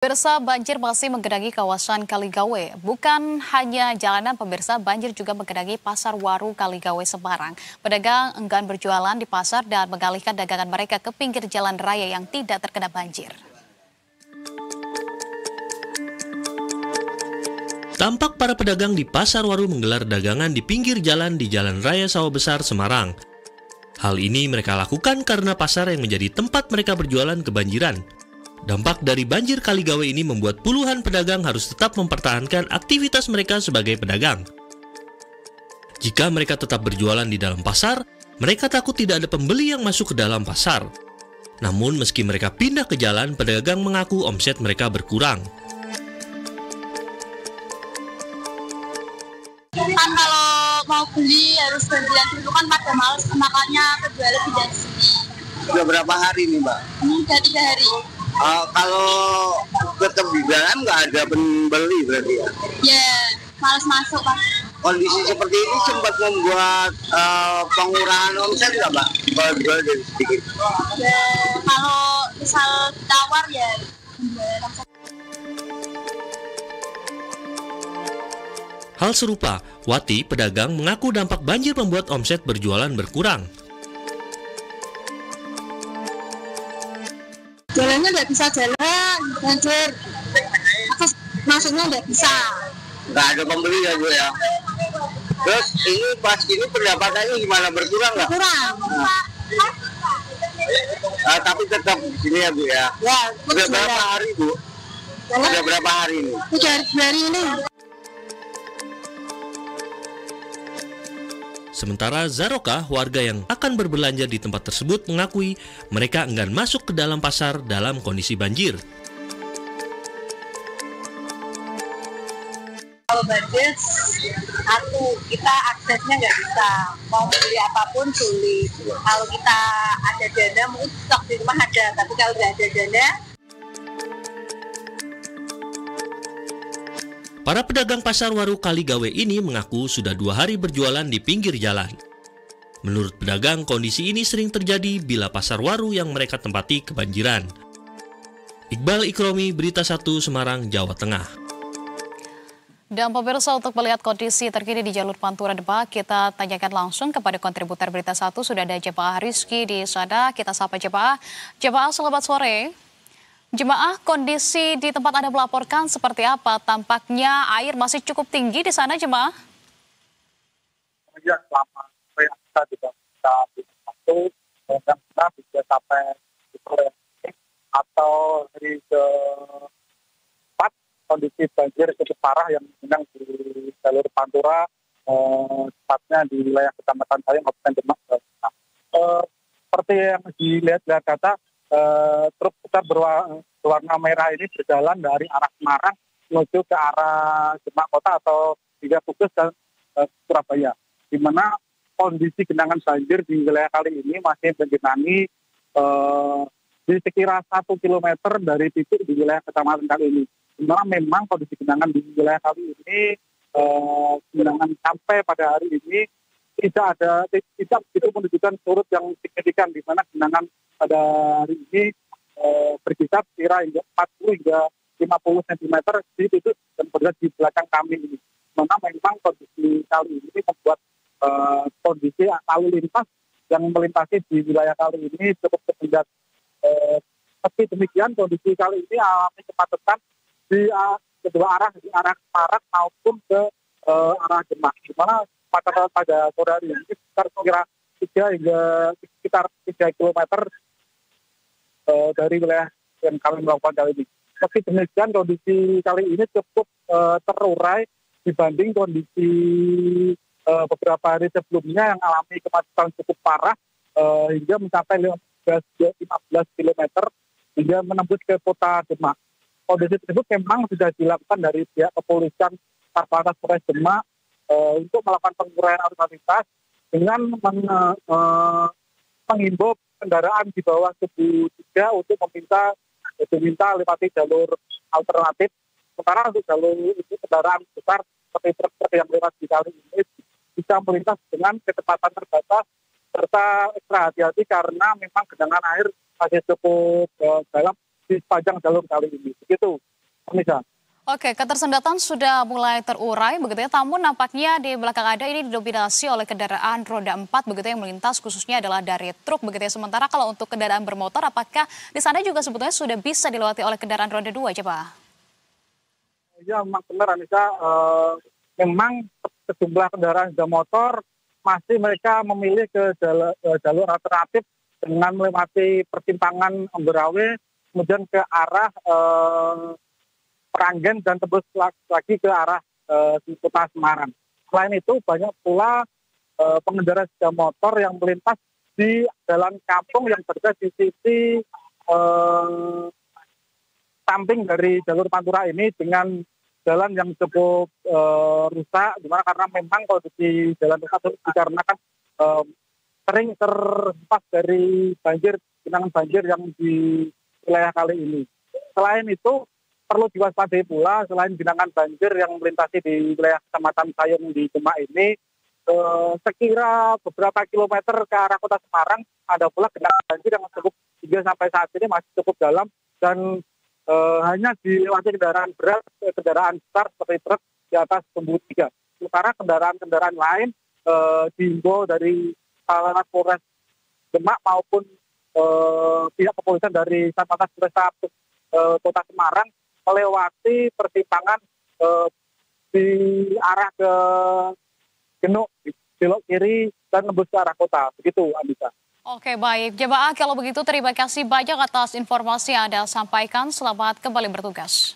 Pemirsa, banjir masih menggenangi kawasan Kaligawe. Bukan hanya jalanan, pemirsa, banjir juga menggenangi pasar Waru Kaligawe Semarang. Pedagang enggan berjualan di pasar dan mengalihkan dagangan mereka ke pinggir jalan raya yang tidak terkena banjir. Tampak para pedagang di pasar Waru menggelar dagangan di pinggir jalan di Jalan Raya Sawah Besar, Semarang. Hal ini mereka lakukan karena pasar yang menjadi tempat mereka berjualan kebanjiran. Dampak dari banjir Kaligawe ini membuat puluhan pedagang harus tetap mempertahankan aktivitas mereka sebagai pedagang. Jika mereka tetap berjualan di dalam pasar, mereka takut tidak ada pembeli yang masuk ke dalam pasar. Namun meski mereka pindah ke jalan, pedagang mengaku omset mereka berkurang. Kan kalau mau beli harus gantian dulu kan pada males, makanya kejualan tidak di sini. Sudah berapa hari nih, Mbak? Udah 3 hari. Kalau tetap di jalan nggak ada pembeli berarti ya? Ya, males masuk Pak. Kondisi seperti ini sempat membuat pengurangan omset nggak, Mbak? Kalau jual jadi sedikit. Ya, kalau misal tawar ya penjualan omset. Hal serupa, Wati, pedagang, mengaku dampak banjir membuat omset berjualan berkurang. Jalannya nggak bisa jalan, banjir. Terus masuknya nggak bisa. Nggak ada pembeli ya, Bu ya? Terus ini pas ini pendapatannya gimana? Berkurang nggak? Kurang. Tapi tetap di sini ya, Bu ya? Ya, Sudah berapa hari, Bu? Sudah berapa hari ini? 3 hari ini. Sementara Zaroka, warga yang akan berbelanja di tempat tersebut, mengakui mereka enggan masuk ke dalam pasar dalam kondisi banjir. Kalau banjir, kita aksesnya nggak bisa. Mau beli apapun sulit. Kalau kita ada dana, mungkin stok di rumah ada. Tapi kalau nggak ada dana, Para pedagang pasar Waru Kaligawe ini mengaku sudah 2 hari berjualan di pinggir jalan. Menurut pedagang, kondisi ini sering terjadi bila pasar Waru yang mereka tempati kebanjiran. Iqbal Ikromi, Berita 1, Semarang, Jawa Tengah. Dan pemirsa, untuk melihat kondisi terkini di jalur Pantura Demak, kita tanyakan langsung kepada kontributor Berita 1, sudah ada Jemaah Rizky di sana. Kita sapa Jemaah. Jemaah, selamat sore. Jemaah, kondisi di tempat Anda melaporkan seperti apa? Tampaknya air masih cukup tinggi di sana, Jemaah? Ya, selama sore kita juga bisa satu dan kita bisa sampai di sore atau hari ke-4 kondisi banjir cukup parah yang sedang di jalur Pantura, tepatnya di wilayah Kecamatan Sayang, Kabupaten Demak. Seperti yang dilihat data, truk besar berwarna merah ini berjalan dari arah Semarang menuju ke arah Demak Kota atau hingga Kudus dan Surabaya, di mana kondisi genangan banjir di wilayah kali ini masih menggenangi di sekira 1 kilometer dari titik di wilayah kecamatan kali ini. Di mana memang kondisi genangan di wilayah kali ini genangan sampai pada hari ini tidak begitu menunjukkan surut yang signifikan, di mana genangan pada hari ini berkisar kira hingga 40 hingga 50 cm di titik dan berada di belakang kami ini. Mana memang kondisi kali ini membuat kondisi lalu lintas yang melintasi di wilayah kali ini cukup tersendat. Meski demikian, kondisi kali ini alami kemacetan di kedua arah, di arah Semarang maupun ke arah Demak, di mana kemacetan pada sore hari ini sekitar 3 kilometer dari wilayah yang kami melakukan kali ini. Meski demikian, kondisi kali ini cukup terurai dibanding kondisi beberapa hari sebelumnya yang alami kemacetan cukup parah hingga mencapai 15 km hingga menembus ke kota Demak. Kondisi tersebut memang sudah dilakukan dari pihak kepolisian Satlantas Polres Demak untuk melakukan pengurangan arus lalu lintas dengan menghimbau kendaraan di bawah suku 3 untuk meminta lewati jalur alternatif. Sementara untuk jalur itu kendaraan besar seperti truk yang lewat di kali ini bisa melintas dengan kecepatan terbatas serta ekstra hati-hati karena memang genangan air masih cukup dalam di sepanjang jalur kali ini. Begitu, Anissa. Oke, ketersendatan sudah mulai terurai begitu ya, namun nampaknya di belakang Anda ini didominasi oleh kendaraan roda 4 begitu yang melintas khususnya adalah dari truk begitu ya. Sementara kalau untuk kendaraan bermotor apakah di sana juga sebetulnya sudah bisa dilewati oleh kendaraan roda 2 coba? Ya memang benar Anissa, memang sejumlah kendaraan sepeda motor masih mereka memilih ke jalur alternatif dengan melewati persimpangan Ambarawa kemudian ke arah Peranggen dan tembus lagi ke arah kota Semarang. Selain itu banyak pula pengendara sepeda motor yang melintas di jalan kampung yang berada di sisi samping dari jalur Pantura ini dengan jalan yang cukup rusak, dimana karena memang kondisi jalan rusak dikarenakan sering terhempas dari genangan banjir yang di wilayah kali ini. Selain itu perlu diwaspadai pula selain genangan banjir yang melintasi di wilayah Kecamatan Sayung di Demak ini, sekira beberapa kilometer ke arah kota Semarang ada pula genangan banjir yang cukup hingga sampai saat ini masih cukup dalam dan hanya dilewati kendaraan berat, kendaraan besar seperti truk di atas tumbuh 3. Sementara kendaraan-kendaraan lain dihimbau dari Polres Demak maupun pihak kepolisian dari Satlantas Polresta Kota Semarang melewati persimpangan di arah ke Genuk, di belok kiri dan tembus ke arah kota. Begitu, Anissa. Oke baik, jemaah kalau begitu terima kasih banyak atas informasi yang Anda sampaikan. Selamat kembali bertugas.